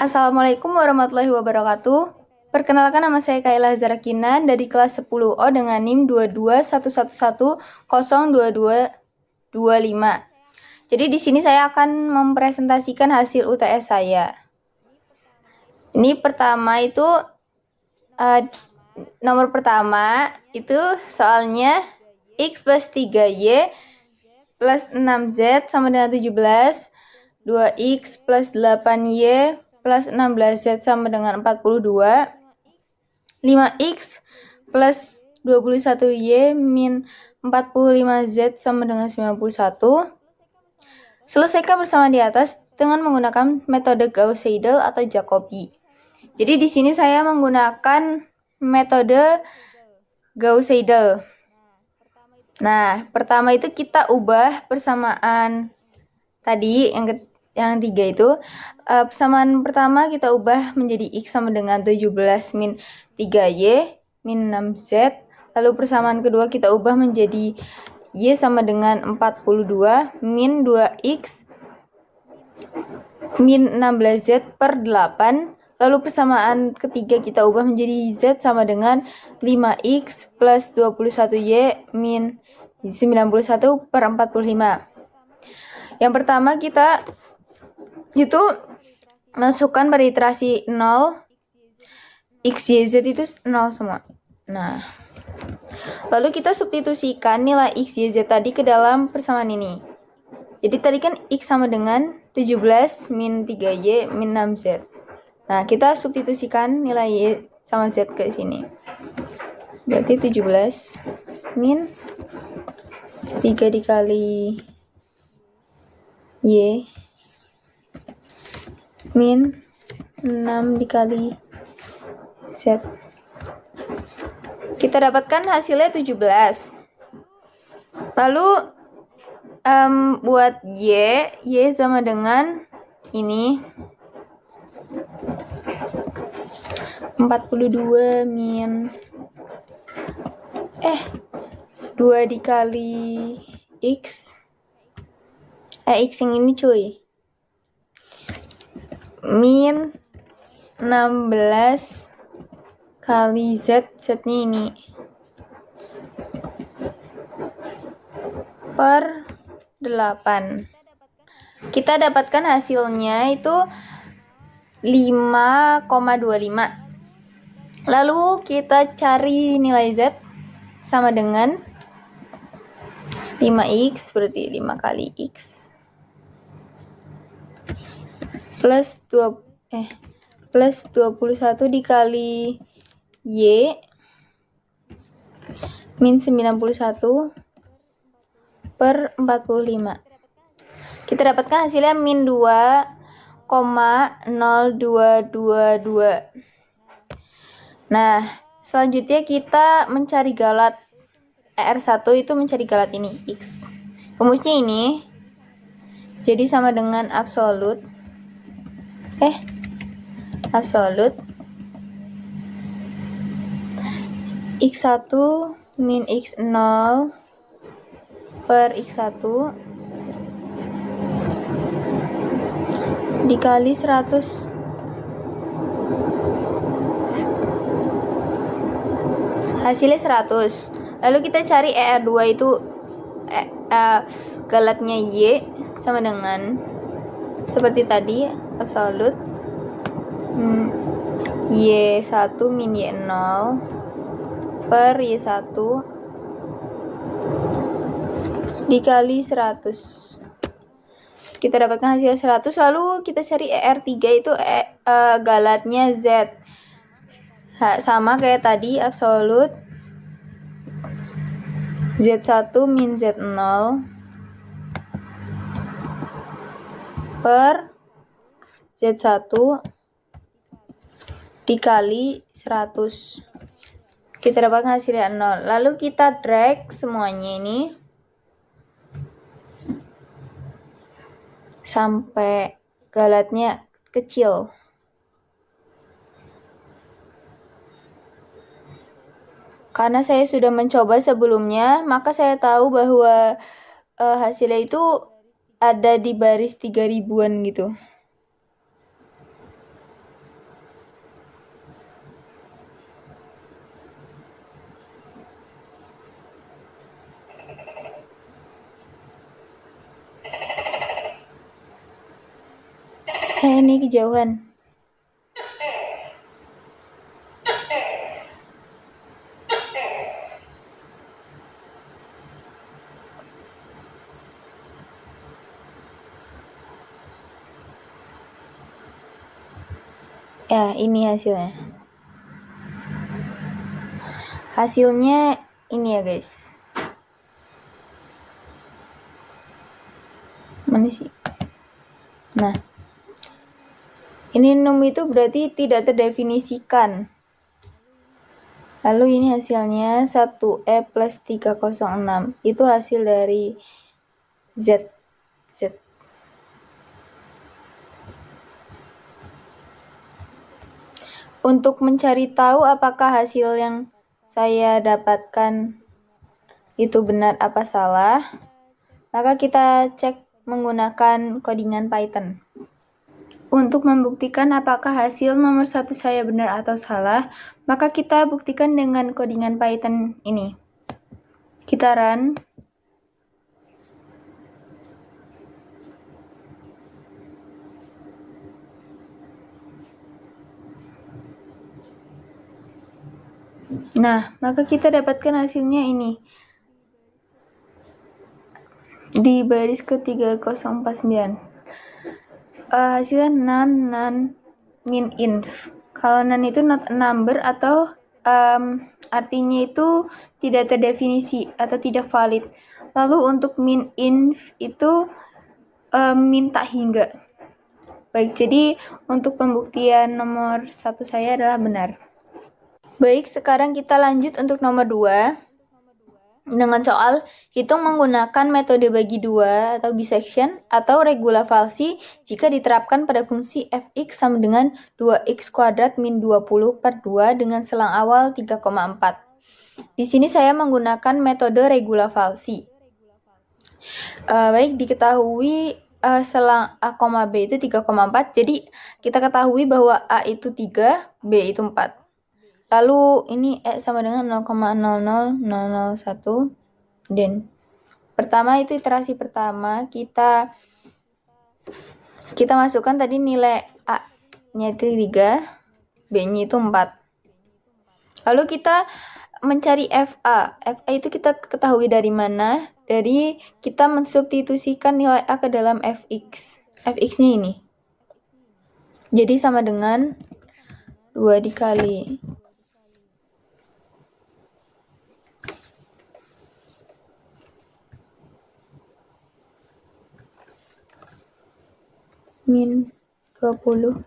Assalamualaikum warahmatullahi wabarakatuh. Perkenalkan, nama saya Kaila Zarakinan dari kelas 10O dengan NIM 22111022225. Jadi di sini saya akan mempresentasikan hasil UTS saya. Ini pertama itu nomor pertama itu soalnya X plus 3Y plus 6Z sama dengan 17, 2X plus 8Y plus 16Z sama dengan 42, 5X plus 21Y min 45Z sama dengan 91. Selesaikan bersama di atas dengan menggunakan metode Gauss-Seidel atau Jacobi. Jadi di sini saya menggunakan metode Gauss-Seidel. Nah, pertama itu kita ubah persamaan tadi yang 3 itu. Persamaan pertama kita ubah menjadi X sama dengan 17 min 3Y min 6Z. Lalu persamaan kedua kita ubah menjadi Y sama dengan 42 min 2X min 16Z per 8. Lalu persamaan ketiga kita ubah menjadi Z sama dengan 5X plus 21Y min 91 per 45. Yang pertama kita itu masukkan pada iterasi 0, X, Y, Z itu 0 semua. Nah, lalu kita substitusikan nilai X, Y, Z tadi ke dalam persamaan ini. Jadi tadi kan X sama dengan 17 min 3Y min 6Z. Nah, kita substitusikan nilai Y sama Z ke sini. Berarti 17 min 3 dikali Y min 6 dikali Z. Kita dapatkan hasilnya 17. Lalu buat Y sama dengan ini 42 min 2 dikali X. X yang ini cuy. Min 16 kali Z, Z-nya ini. Per 8. Kita dapatkan hasilnya itu 5,25. Lalu kita cari nilai Z sama dengan 5X, berarti 5 kali X. Plus 21 dikali Y min 91 per 45. Kita dapatkan hasilnya min 2,0222. Nah, selanjutnya kita mencari galat ER1 itu mencari galat ini X. Rumusnya ini jadi sama dengan absolut X1 min X0 per X1 dikali 100 hasilnya 100. Lalu kita cari ER2 itu galatnya Y sama dengan seperti tadi absolut Y1 min Y0 per Y1 dikali 100. Kita dapatkan hasil 100. Lalu kita cari ER3 itu galatnya Z. Sama kayak tadi absolut Z1 min Z0 per Z1 dikali 100. Kita dapatkan hasilnya 0. Lalu kita drag semuanya ini sampai galatnya kecil. Karena saya sudah mencoba sebelumnya, maka saya tahu bahwa hasilnya itu ada di baris 3000-an gitu. ini kejauhan. Ya, ini hasilnya. Hasilnya ini ya, guys. Mana sih? Nah, ini num itu berarti tidak terdefinisikan. Lalu ini hasilnya 1E plus 306. Itu hasil dari Z. Untuk mencari tahu apakah hasil yang saya dapatkan itu benar apa salah, maka kita cek menggunakan codingan Python. Untuk membuktikan apakah hasil nomor 1 saya benar atau salah, maka kita buktikan dengan codingan Python ini. Kita run. Nah, maka kita dapatkan hasilnya ini. Di baris ke-3049. Hasilnya none, min, inf. Kalau none itu not a number atau artinya itu tidak terdefinisi atau tidak valid. Lalu untuk min, inf itu min tak hingga. Baik, jadi untuk pembuktian nomor 1 saya adalah benar. Baik, sekarang kita lanjut untuk nomor 2. Dengan soal hitung menggunakan metode bagi dua atau bisection atau regula falsi jika diterapkan pada fungsi fx sama dengan 2x kuadrat min 20 per 2 dengan selang awal 3,4. Di sini saya menggunakan metode regula falsi. Baik, diketahui selang a, b itu 3,4. Jadi kita ketahui bahwa a itu 3, b itu 4. Lalu ini sama dengan 0,00001. Dan pertama itu iterasi pertama, kita masukkan tadi nilai A-nya itu 3, B-nya itu 4. Lalu kita mencari FA. FA itu kita ketahui dari mana? Dari kita mensubstitusikan nilai A ke dalam Fx. Fx-nya ini. Jadi sama dengan 2 dikali min 20.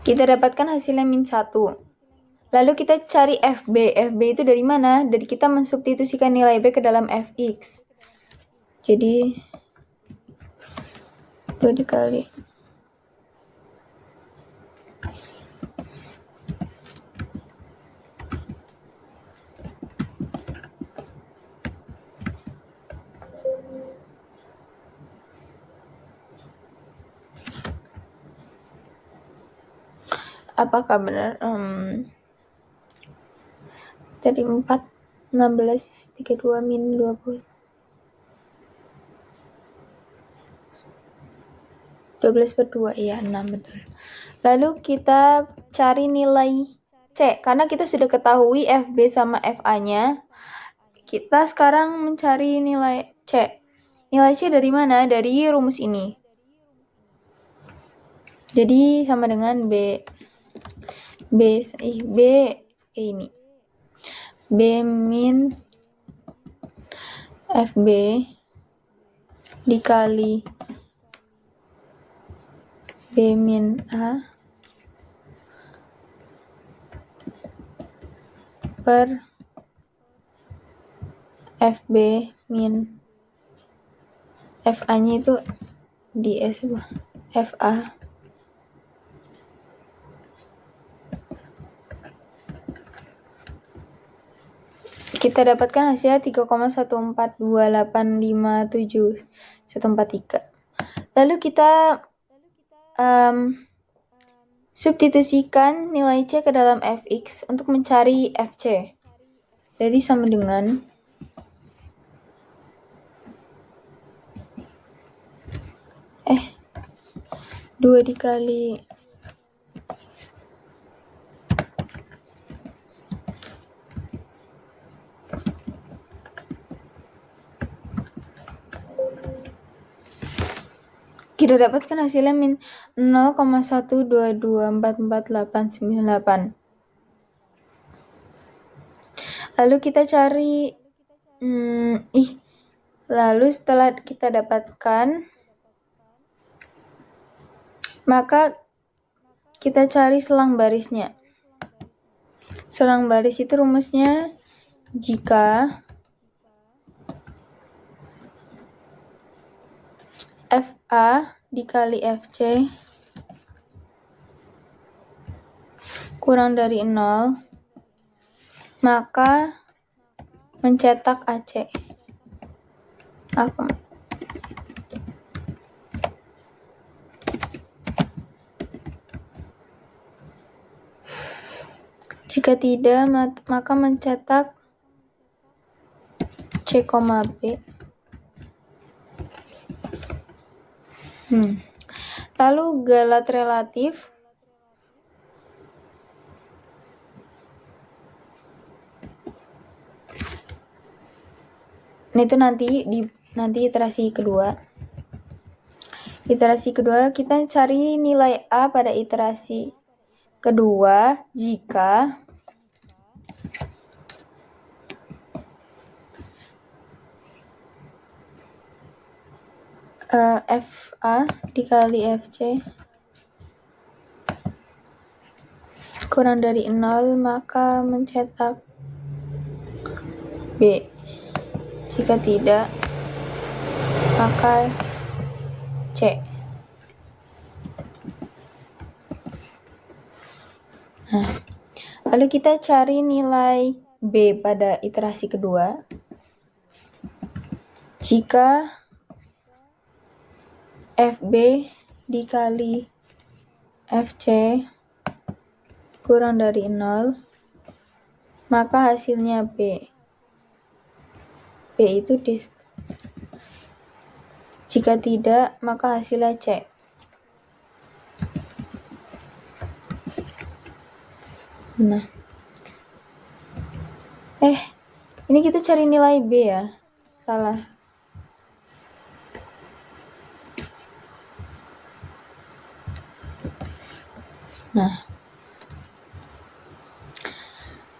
Kita dapatkan hasilnya min 1. Lalu kita cari FB. FB itu dari mana? Dari kita mensubstitusikan nilai B ke dalam Fx. Jadi 2 dikali apakah benar? Tadi 4, 16, 32 min 20. 12 per 2, iya 6 betul. Lalu kita cari nilai C, karena kita sudah ketahui FB sama FA-nya. Kita sekarang mencari nilai C. Nilai C dari mana? Dari rumus ini. Jadi sama dengan ini. B min FB dikali B min A per FB min FA-nya itu di S FA kita dapatkan hasilnya 3,142857143. Lalu kita substitusikan nilai C ke dalam Fx untuk mencari Fc. Jadi sama dengan 2 dikali kita dapatkan hasilnya min 0,122449898. Lalu kita cari lalu setelah kita dapatkan, maka kita cari selang barisnya. Selang baris itu rumusnya jika FA dikali FC kurang dari 0, maka mencetak AC. Jika tidak, maka mencetak C, B. Lalu galat relatif itu nanti iterasi kedua. Iterasi kedua kita cari nilai A pada iterasi kedua jika FA dikali FC kurang dari 0, maka mencetak B. Jika tidak, maka C. Lalu kita cari nilai B pada iterasi kedua jika FB dikali FC kurang dari 0, maka hasilnya B. B itu D. Jika tidak, maka hasilnya C. Nah, ini kita cari nilai B ya, salah.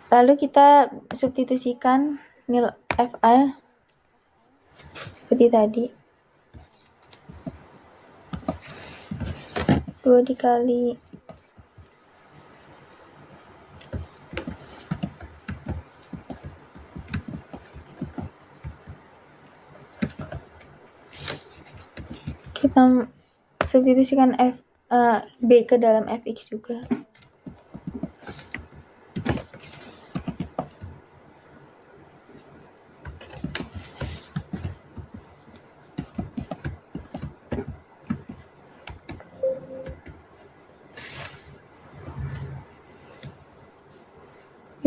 Lalu kita substitusikan nilai FA seperti tadi. 2 dikali kita substitusikan B ke dalam Fx juga.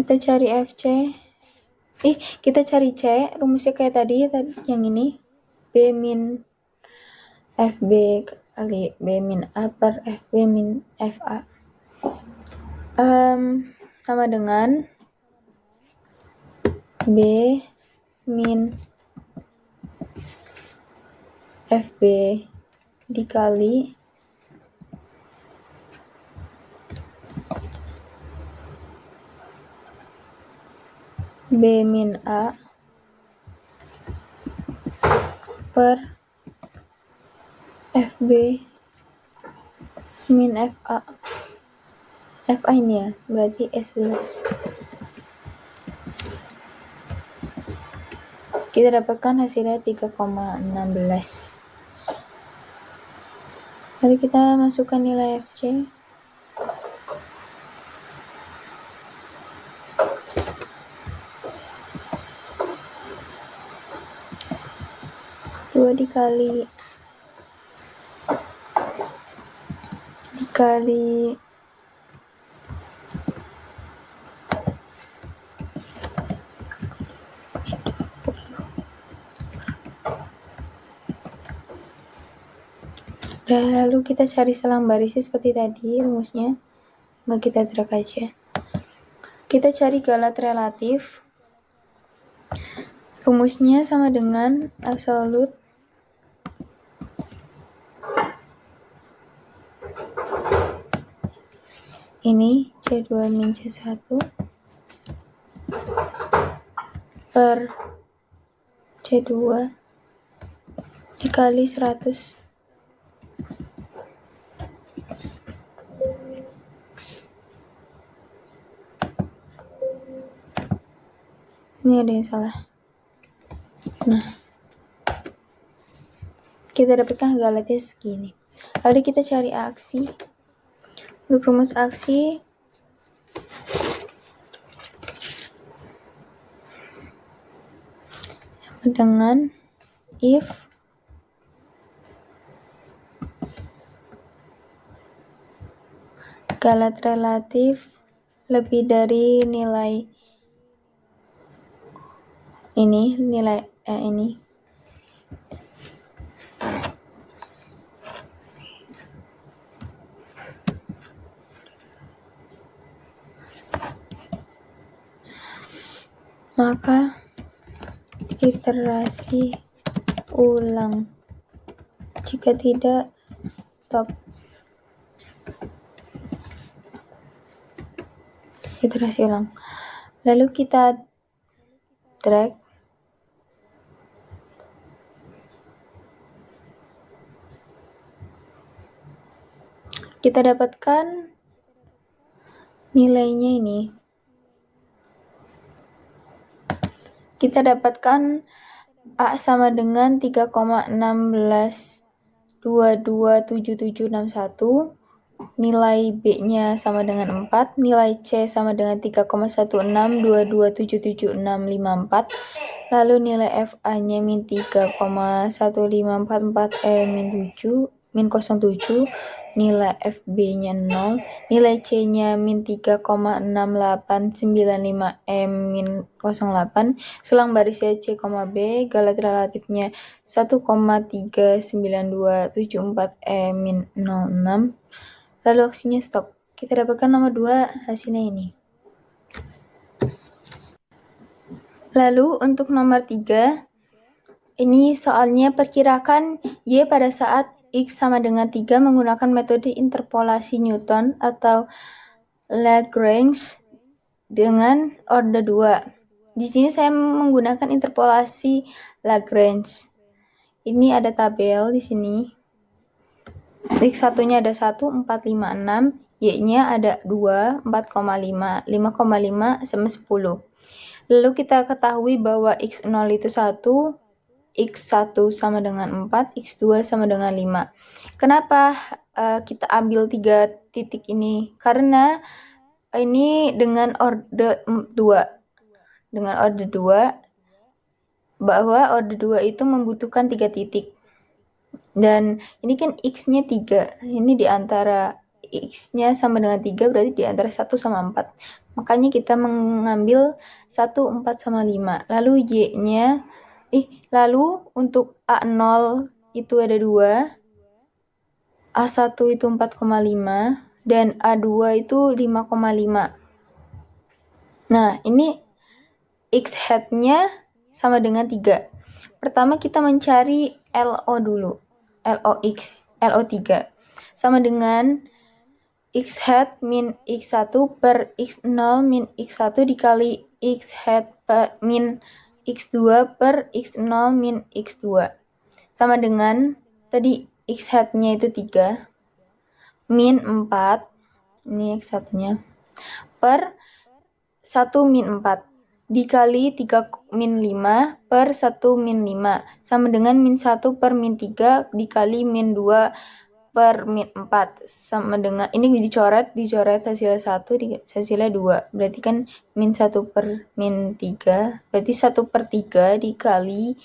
Kita cari FC. Kita cari C, rumusnya kayak tadi yang ini. B min FB kali B min A per FB min FA. Sama dengan B min FB dikali B min A per FB min FA. FA ini ya, berarti S11. Kita dapatkan hasilnya 3,16. Lalu kita masukkan nilai FC. Dikali Lalu kita cari selang barisnya seperti tadi rumusnya. Nah, kita drag aja. Kita cari galat relatif. Rumusnya sama dengan absolut ini C2 min C1 per C2 dikali 100. Ini ada yang salah. Nah, kita dapatkan galatnya segini. Lalu kita cari aksi. Untuk rumus aksi, dengan if galat relatif lebih dari nilai ini, maka iterasi ulang. Jika tidak, stop. Iterasi ulang. Lalu kita drag. Kita dapatkan nilainya ini. Kita dapatkan A sama dengan 3,16227761, nilai B-nya sama dengan 4, nilai C sama dengan 3,16227764, lalu nilai FA-nya min 3,1544 min 7, min 07, nilai FB-nya 0, nilai C-nya min 3,6895 min 08, selang barisnya C, B, galat relatifnya 1,39274 min 06. Lalu aksinya stop. Kita dapatkan nomor 2 hasilnya ini. Lalu untuk nomor 3, ini soalnya perkirakan Y pada saat X sama dengan 3 menggunakan metode interpolasi Newton atau Lagrange dengan order 2. Di sini saya menggunakan interpolasi Lagrange. Ini ada tabel di sini. X1-nya ada 1, 4, 5, 6. Y-nya ada 2, 4,5, 5,5, sama 10. Lalu kita ketahui bahwa X0 itu 1, X1 sama dengan 4, X2 sama dengan 5. Kenapa kita ambil 3 titik ini? Karena ini dengan order 2. Dengan order 2, bahwa order 2 itu membutuhkan 3 titik. Dan ini kan X-nya 3. Ini di antara X-nya sama dengan 3, berarti di antara 1 sama 4. Makanya kita mengambil 1, 4, sama 5. Lalu Y-nya, lalu untuk A0 itu ada 2, A1 itu 4,5, dan A2 itu 5,5. Nah, ini X hat-nya sama dengan 3. Pertama kita mencari LO dulu. LO3 sama dengan X hat min X1 per X0 min X1 dikali X hat min X2 per X0 min X2 sama dengan tadi X hat-nya itu 3 min 4, ini X1-nya, per 1 min 4 dikali 3 min 5 per 1 min 5 sama dengan min 1 per min 3 dikali min 2 per min 4 sama dengan, ini dicoret hasilnya 1, hasilnya 2, berarti kan min 1 per min 3, berarti 1 per 3 dikali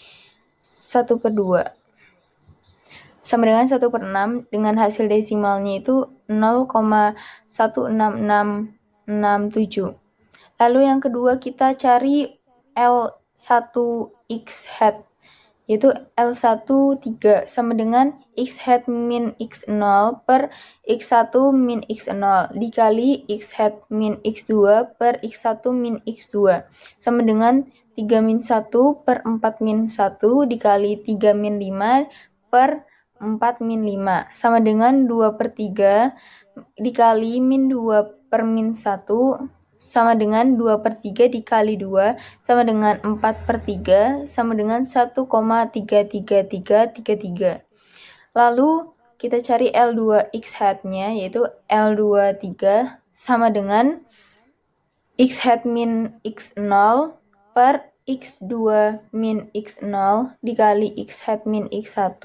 1 per 2 sama dengan 1 per 6, dengan hasil desimalnya itu 0,16667. Lalu yang kedua kita cari L1 X hat. yaitu L1 3 sama dengan x hat min x0 per x1 min x0 dikali x hat min x2 per x1 min x2 sama dengan 3 min 1 per 4 min 1 dikali 3 min 5 per 4 min 5 sama dengan 2 per 3 dikali min 2 per min 1 sama dengan 2 per 3 dikali 2 sama dengan 4 per 3 sama dengan 1,33333. Lalu kita cari L2 x hat-nya yaitu L2 3 sama dengan x hat min x0 per x2 min x0 dikali x hat min x1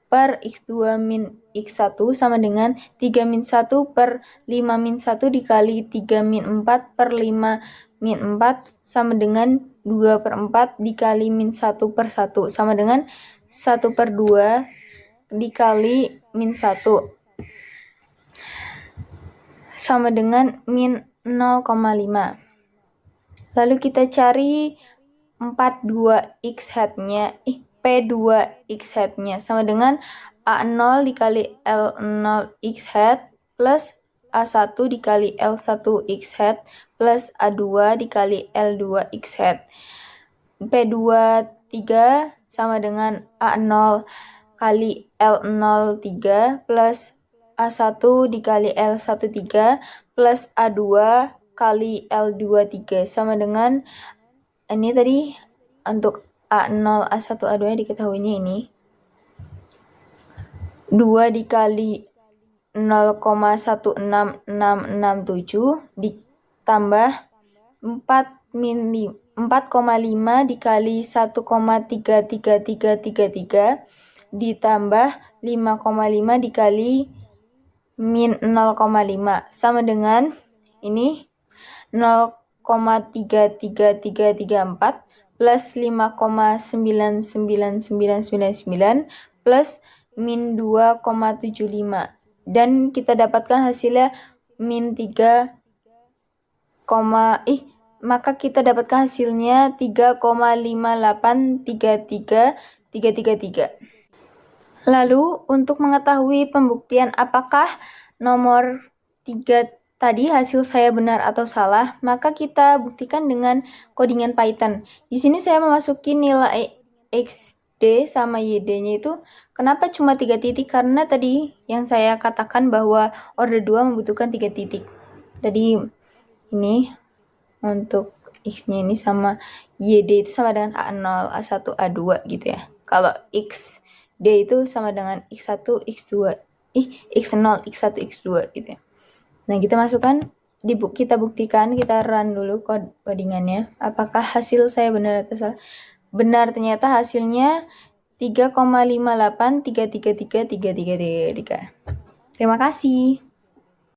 per x2 min x1 sama dengan 3 min 1 per 5 min 1 dikali 3 min 4 per 5 min 4 sama dengan 2 per 4 dikali min 1 per 1 sama dengan 1 per 2 dikali min 1 sama dengan min 0,5. Lalu kita cari 42x hat-nya, P2x hat-nya sama dengan A0 dikali L0 x hat plus A1 dikali L1 x hat plus A2 dikali L2 x hat. P2 3 sama dengan A0 kali L0 3 plus A1 dikali L1 3 plus A2 kali L2 3 sama dengan ini tadi untuk A0, A1, A2 diketahuinya ini 2 dikali 0,16667 ditambah 4,5 dikali 1,33333 ditambah 5,5 dikali min 0,5 sama dengan ini 0,33334 plus 5,99999 plus min 2,75 dan kita dapatkan hasilnya min 3, maka kita dapatkan hasilnya 3,5833333. Lalu untuk mengetahui pembuktian apakah nomor 3 tadi hasil saya benar atau salah, maka kita buktikan dengan codingan Python. Di sini saya memasuki nilai XD sama YD-nya itu kenapa cuma 3 titik? Karena tadi yang saya katakan bahwa order 2 membutuhkan 3 titik. Tadi ini untuk X-nya ini sama YD itu sama dengan A0, A1, A2 gitu ya. Kalau XD itu sama dengan X1, X2, X0, X1, X2 gitu ya. Nah, kita masukkan, kita buktikan, kita run dulu codingannya. Apakah hasil saya benar atau salah? Benar, ternyata hasilnya 3,58333333. Terima kasih.